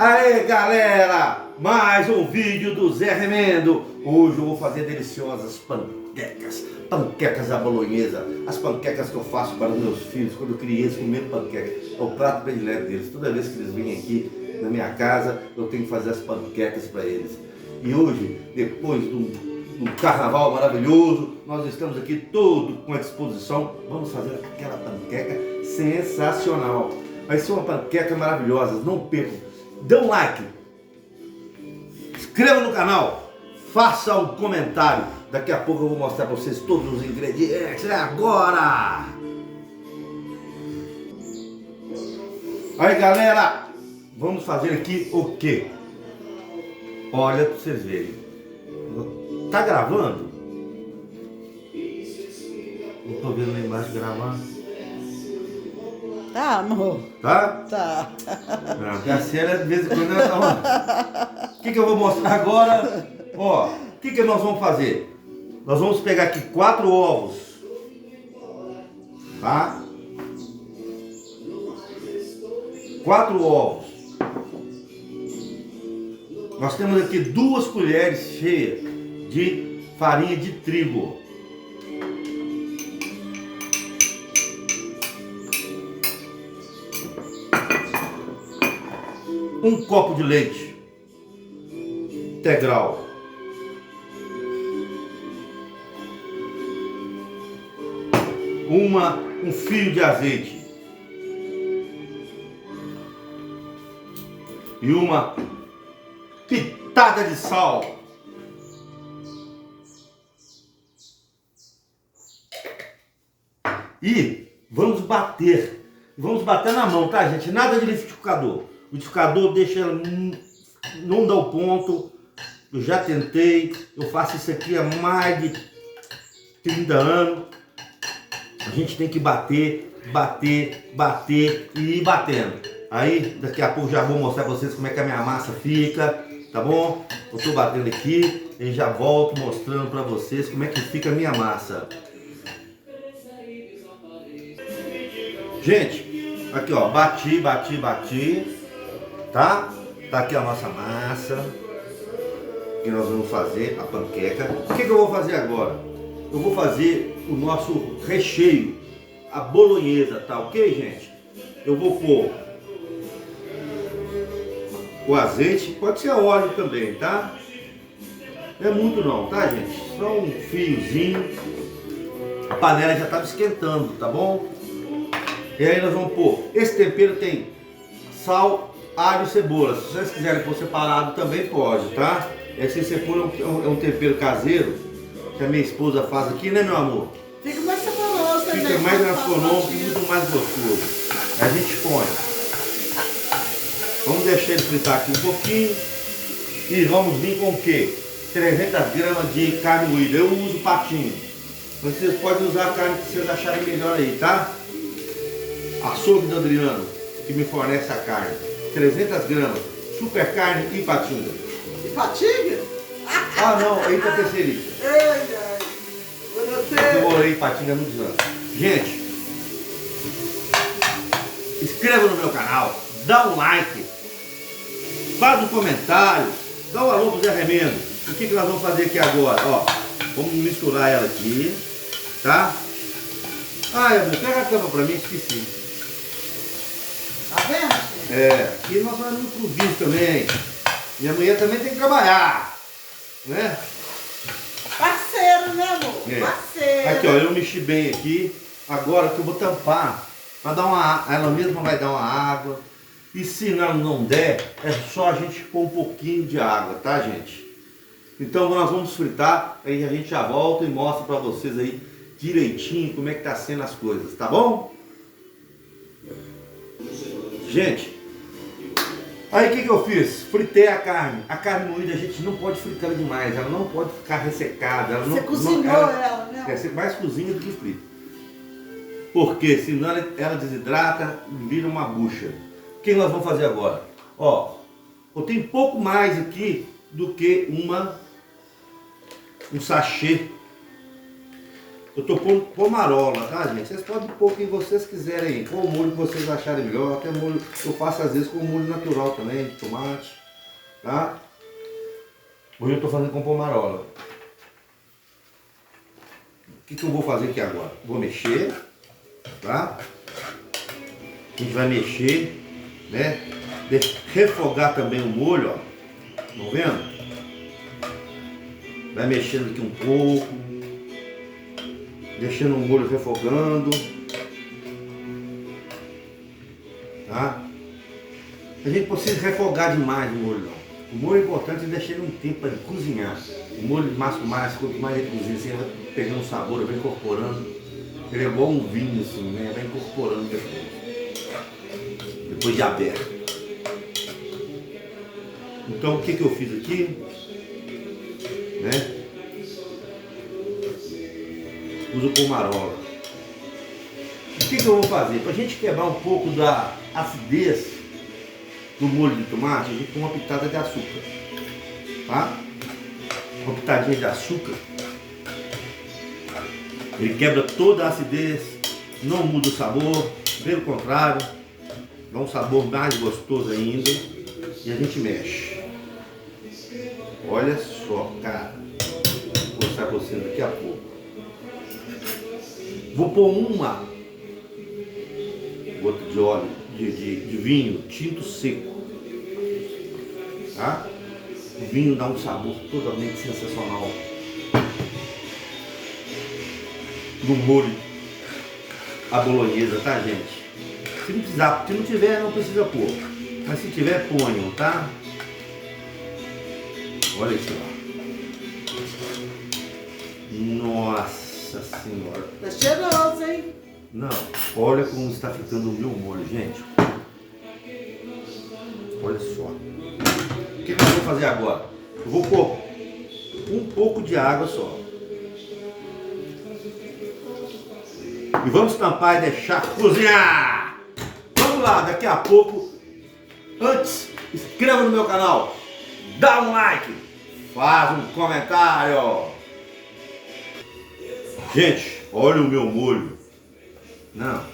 Aê galera, mais um vídeo do Zé Remendo. Hoje eu vou fazer deliciosas panquecas à bolonhesa. As panquecas que eu faço para os meus filhos quando eu criei eles comendo panqueca. É o prato predileto deles. Toda vez que eles vêm aqui na minha casa, eu tenho que fazer as panquecas para eles. E hoje, depois do carnaval maravilhoso, nós estamos aqui todo com a disposição. Vamos fazer aquela panqueca sensacional. Vai ser uma panqueca maravilhosa, não percam. Dê um like, inscreva no canal, faça um comentário. Daqui a pouco eu vou mostrar para vocês todos os ingredientes. É agora! Aí galera, vamos fazer aqui o quê? Olha para vocês verem. Tá gravando? Não tô vendo lá embaixo gravando. Tá, amor. Tá? Tá. Não, porque a cena de vez em quando ela tá. O que eu vou mostrar agora? Ó, o que nós vamos fazer? Nós vamos pegar aqui 4 ovos. Tá? 4 ovos. Nós temos aqui 2 colheres cheias de farinha de trigo. Um copo de leite integral. Um fio de azeite. E uma pitada de sal. E vamos bater. Vamos bater na mão, tá, gente? Nada de liquidificador. O liquidificador deixa ela, não dá o ponto. Eu já tentei. Eu faço isso aqui há mais de 30 anos. A gente tem que bater e ir batendo. Aí daqui a pouco já vou mostrar para vocês como é que a minha massa fica. Tá bom? Eu estou batendo aqui e já volto mostrando para vocês como é que fica a minha massa. Gente, aqui ó, bati. Tá? Tá aqui a nossa massa que nós vamos fazer a panqueca. O que eu vou fazer agora? Eu vou fazer o nosso recheio, a bolonhesa, tá ok, gente? Eu vou pôr o azeite, pode ser óleo também, tá? Não é muito não, tá, gente? Só um fiozinho. A panela já estava esquentando, tá bom? E aí nós vamos pôr, esse tempero tem sal, alho e cebola. Se vocês quiserem pôr separado também pode, tá? Esse cebola é um tempero caseiro que a minha esposa faz aqui, né, meu amor? Fica mais saboroso, né? Fica mais gastronomicamente e muito mais gostoso. A gente põe. Vamos deixar ele fritar aqui um pouquinho. E vamos vir com o quê? 300 gramas de carne moída. Eu uso patinho. Vocês podem usar a carne que vocês acharem melhor aí, tá? Açougue do Adriano, que me fornece a carne. 300 gramas, super carne e patinga. E patinga? Ah não, aí tá terceirista. Eu morei em patinga há muitos anos. Gente, inscreva no meu canal, dá um like, faz um comentário, dá um alô pro Zé Remendo. O que nós vamos fazer aqui agora? Ó, vamos misturar ela aqui, tá? Ai, amor, pega a tampa pra mim, esqueci. Tá vendo? É, aqui nós vamos pro vídeo também. Minha mulher também tem que trabalhar, né? Parceiro, né, amor? É. Parceiro. Aqui, ó, eu mexi bem aqui. Agora que eu vou tampar, para dar uma, ela mesma vai dar uma água. E se não der, é só a gente pôr um pouquinho de água, tá, gente? Então nós vamos fritar, aí a gente já volta e mostra para vocês aí direitinho como é que tá sendo as coisas, tá bom? Gente, aí o que eu fiz? Fritei a carne. A carne moída a gente não pode fritar demais, ela não pode ficar ressecada. Ela Você não, cozinhou ela, né? Quer ser mais cozinha do que frita. Porque senão ela desidrata e vira uma bucha. O que nós vamos fazer agora? Ó, eu tenho pouco mais aqui do que um sachê Eu tô pondo pomarola, tá, gente? Vocês podem pôr o que vocês quiserem, qual o molho que vocês acharem melhor. Até molho, eu faço às vezes com molho natural também, de tomate, tá? Hoje eu tô fazendo com pomarola. O que eu vou fazer aqui agora? Vou mexer, tá? A gente vai mexer, né? Refogar também o molho, ó. Estão vendo? Vai mexendo aqui um pouco, deixando o molho refogando, tá? A gente precisa refogar demais o molho, não. O molho é importante deixar ele um tempo para cozinhar. O molho mais, quanto mais ele cozinha, assim, ele vai pegando um sabor, vai incorporando. Ele é igual um vinho, assim, né? Vai incorporando depois de aberto. Então o que eu fiz aqui? Né? Uso pomarola. O que eu vou fazer? Para a gente quebrar um pouco da acidez do molho de tomate, a gente põe uma pitada de açúcar, tá? Uma pitadinha de açúcar. Ele quebra toda a acidez, não muda o sabor, pelo contrário, dá um sabor mais gostoso ainda. E a gente mexe. Olha só, cara. Vou mostrar para vocês daqui a pouco. Vou pôr uma gota de óleo de vinho tinto seco, tá? O vinho dá um sabor totalmente sensacional no molho à bolonhesa, tá, gente? Se não precisar, se não tiver, não precisa pôr, mas se tiver, ponham, tá? Olha isso lá. Nossa senhora. Tá cheiroso, hein? Não, olha como está ficando o meu molho, gente. Olha só. O que eu vou fazer agora? Eu vou pôr um pouco de água só. E vamos tampar e deixar cozinhar. Vamos lá, daqui a pouco. Antes, inscreva no meu canal. Dá um like. Faz um comentário. Gente, olha o meu molho. Não,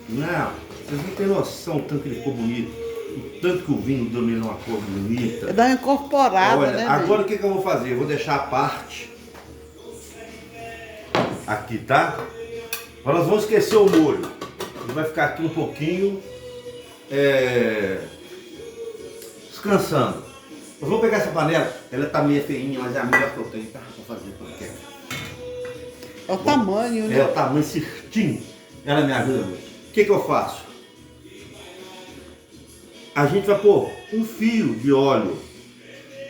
vocês não têm noção o tanto que ele ficou bonito, o tanto que o vinho dominou uma cor bonita. Dá uma incorporada, olha, né? agora o que eu vou fazer? Eu vou deixar a parte aqui, tá? Agora nós vamos esquecer o molho. Ele vai ficar aqui um pouquinho descansando. Nós vamos pegar essa panela, ela tá meio feinha, mas é a melhor que eu tenho, tá? Vou fazer panqueca. É o tamanho, né? É o tamanho certinho. Ela me ajuda muito. O que eu faço? A gente vai pôr um fio de óleo.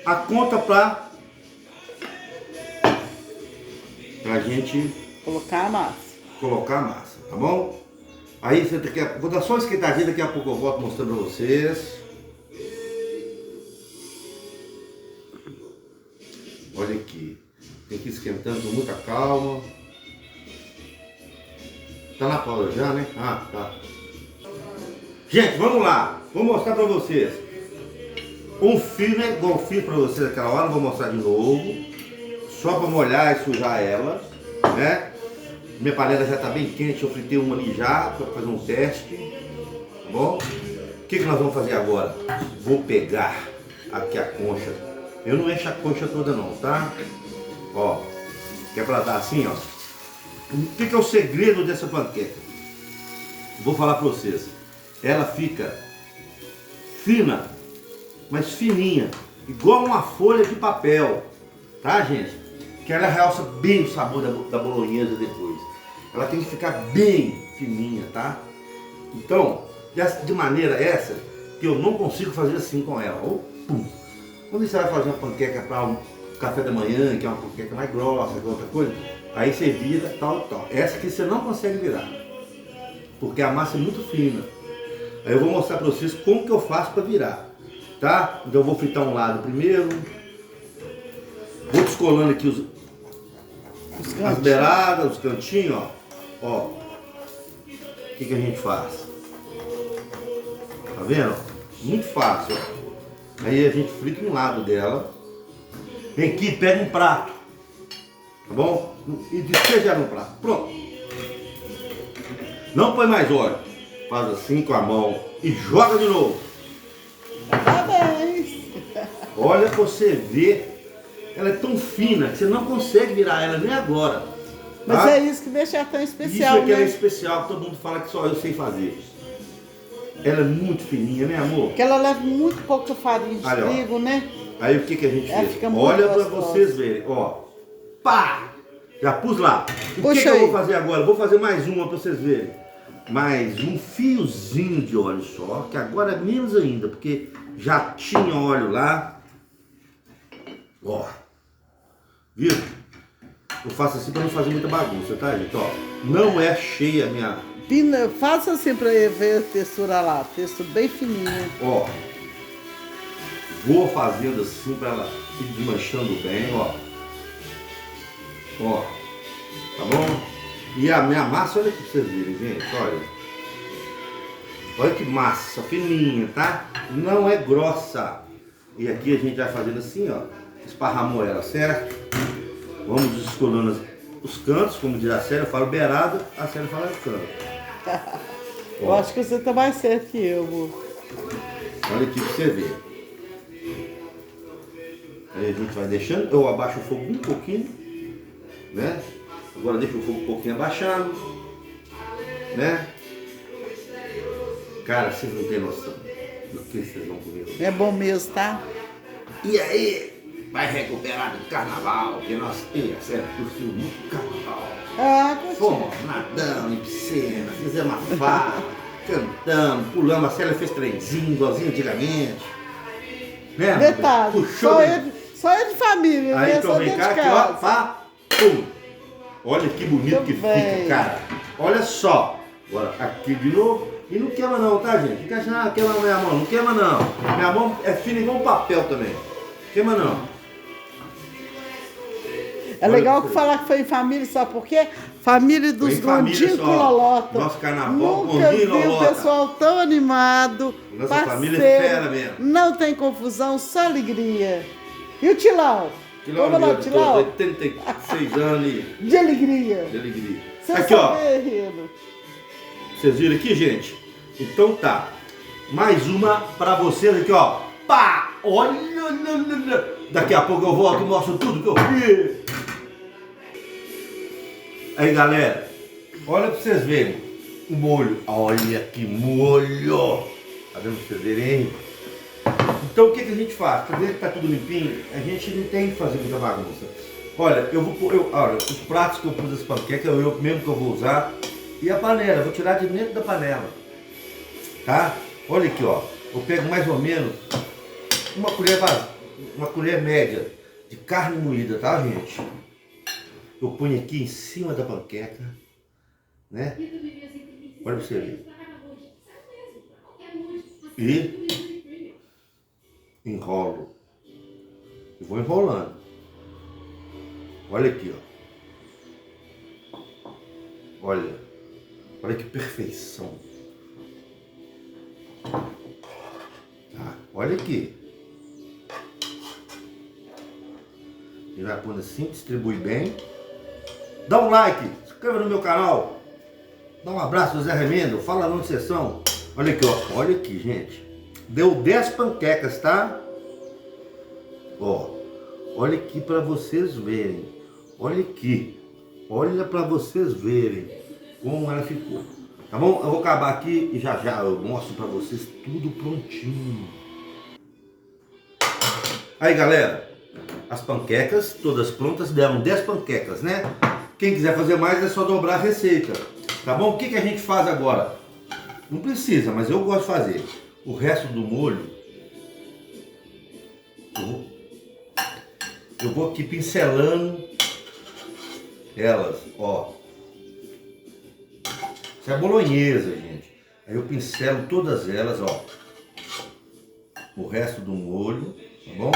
A conta pra gente Colocar a massa. colocar a massa, tá bom? Aí você quer, vou dar só uma esquentadinha, daqui a pouco eu volto mostrando pra vocês. Olha aqui. Tem que ir esquentando com muita calma. Tá na pausa já, né? Ah, tá. Gente, vamos lá. Vou mostrar pra vocês. Um fio, né? Igual fio pra vocês aquela hora. Vou mostrar de novo. Só pra molhar e sujar ela, né? Minha panela já tá bem quente. Eu fritei uma ali já pra fazer um teste. Tá bom? O que nós vamos fazer agora? Vou pegar aqui a concha. Eu não encho a concha toda não, tá? Ó. Que é pra dar assim, ó. O que é o segredo dessa panqueca? Vou falar para vocês. Ela fica fina, mas fininha, igual uma folha de papel, tá, gente? Que ela realça bem o sabor da bolonhesa depois. Ela tem que ficar bem fininha, tá? Então, de maneira essa, que eu não consigo fazer assim com ela. Ou, pum. Quando você vai fazer uma panqueca para um café da manhã, que é uma panqueca mais grossa, que é outra coisa, aí você vira tal. Essa aqui você não consegue virar, porque a massa é muito fina. Aí eu vou mostrar para vocês como que eu faço para virar, tá? Então eu vou fritar um lado primeiro, vou descolando aqui as beiradas, os cantinhos, ó. O que a gente faz? Tá vendo? Muito fácil, ó. Aí a gente frita um lado dela. Vem aqui, pega um prato. Tá bom? E despeja no prato. Pronto. Não põe mais óleo. Faz assim com a mão e joga de novo. Parabéns. Olha pra você ver. Ela é tão fina que você não consegue virar ela nem agora. Mas tá? é isso que deixa ela tão especial, Isso é que né? é especial, que todo mundo fala que só eu sei fazer. Ela é muito fininha, né, amor? Porque ela leva muito pouca farinha de Olha, ó. trigo, né? Aí o que a gente Ela fez? fica muito Olha pra gostosa. vocês verem, ó. Pá! Já pus lá. O Puxa que eu aí. vou fazer agora? Vou fazer mais uma pra vocês verem. Mais um fiozinho de óleo só, que agora é menos ainda, porque já tinha óleo lá. Ó. Viu? Eu faço assim pra não fazer muita bagunça, tá, gente? Ó. Não é cheia a minha... Pina, faça assim pra ver a textura lá. Textura bem fininha. Ó. Vou fazendo assim pra ela ir desmanchando bem, ó. Ó. Tá bom? E a minha massa, olha aqui pra vocês verem, gente, olha. Olha que massa, fininha, tá? Não é grossa. E aqui a gente vai fazendo assim, ó. Esparramou ela, certo? Vamos descolando os cantos, como diz a Célia, eu falo beirada, a Célia fala canto. Eu acho que você tá mais certo que eu, amor. Olha aqui pra você ver. Aí a gente vai deixando, eu abaixo o fogo um pouquinho, né? Agora deixa o fogo um pouquinho abaixado, né? Cara, vocês não têm noção do que vocês vão comer hoje. É bom mesmo, tá? E aí, vai recuperar do carnaval, que nós temos, curtiu muito carnaval. Ah, curti. Fomos nadando em piscina, fizemos uma farra, cantamos, pulamos, a Célia fez trenzinho, igualzinho antigamente. Né? Detalhe, Puxou só é de família, aí né? então Só vem dentro cá, de aqui ó, casa. pá, pum. Olha que bonito Muito que bem. fica, cara. Olha só. Agora aqui de novo. E não queima não, tá, gente? Fica achando, ah, queima na minha mão. Não queima não. Minha mão é fina igual um papel também. Queima não. É Olha legal pra que você. falar que foi em família, sabe por quê? Família dos Foi em família Gondinho só. com Lolota. Nosso carnaval, Nunca Gondinho e vi o Lolota. pessoal tão animado, Nossa parceiro, família é fera mesmo. não tem confusão, só alegria. E o Tilão? Tilão, Vamos lá, meu, Tilão? 86 anos e De alegria. de alegria. Você Aqui, ó. guerreiro. Vocês viram aqui, gente? Então tá. Mais uma pra vocês aqui, ó. Pá! Olha! Daqui a pouco eu volto e mostro tudo que eu fiz. Aí, galera. Olha pra vocês verem. O molho. Olha que molho! Tá vendo pra vocês verem, hein? Então o que a gente faz? Pra ver que tá tudo limpinho, a gente não tem que fazer muita bagunça. Olha, eu vou pôr, olha, os pratos que eu pus das panquecas, eu mesmo que eu vou usar. E a panela, eu vou tirar de dentro da panela. Tá? Olha aqui, ó. Eu pego mais ou menos uma colher média de carne moída, tá, gente? Eu ponho aqui em cima da panqueca, né? Olha pra você ver. E enrolo. E vou enrolando. Olha aqui, ó. Olha. Olha que perfeição. Tá? Olha aqui. E vai pondo assim, distribui bem. Dá um like, se inscreva no meu canal. Dá um abraço do Zé Remendo, fala não de sessão. Olha aqui, ó. Olha aqui, gente. Deu 10 panquecas, tá? Ó. Olha aqui pra vocês verem. Olha aqui. Olha pra vocês verem como ela ficou. Tá bom? Eu vou acabar aqui e já já eu mostro pra vocês tudo prontinho. Aí, galera. As panquecas todas prontas. Deram 10 panquecas, né? Quem quiser fazer mais é só dobrar a receita. Tá bom? O que a gente faz agora? Não precisa, mas eu gosto de fazer. O resto do molho, eu vou aqui pincelando elas, ó. Isso é bolonhesa, gente. Aí eu pincelo todas elas, ó. O resto do molho, tá bom?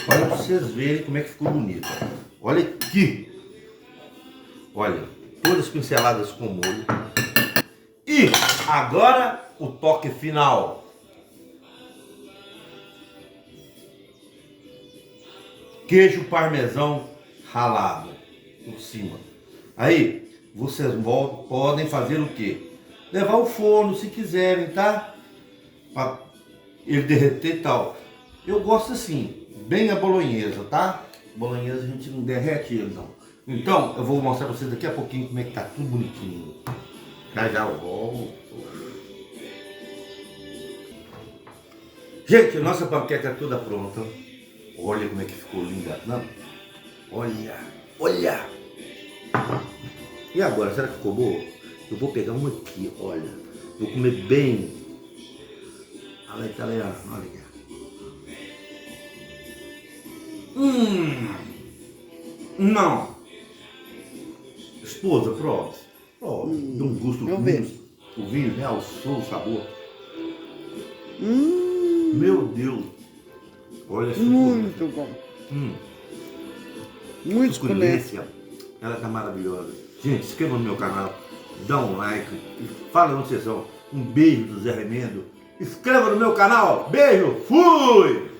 Olha pra vocês verem como é que ficou bonito. Olha aqui. Olha, todas pinceladas com molho. E agora o toque final. Queijo parmesão ralado por cima. Aí, vocês podem fazer o quê? Levar ao forno se quiserem, tá? Pra ele derreter e tal. Eu gosto assim, bem a bolonhesa, tá? Bolonhesa a gente não derrete ele não. Então, eu vou mostrar pra vocês daqui a pouquinho como é que tá tudo bonitinho. Já eu volto. Gente, nossa panqueca é toda pronta. Olha como é que ficou linda. Não? Olha, olha. E agora, será que ficou boa? Eu vou pegar uma aqui, olha. Vou comer bem. Olha italiano, olha aqui. Não. Esposa, prova. Prova. Dá um gosto. eu vejo. O vinho realçou o sabor. Meu Deus. Olha essa Muito bom. Muito comer. delícia. Ela tá maravilhosa. Gente, se inscreva no meu canal, dá um like, fala onde vocês são. Um beijo do Zé Remendo. Inscreva no meu canal. Beijo, fui!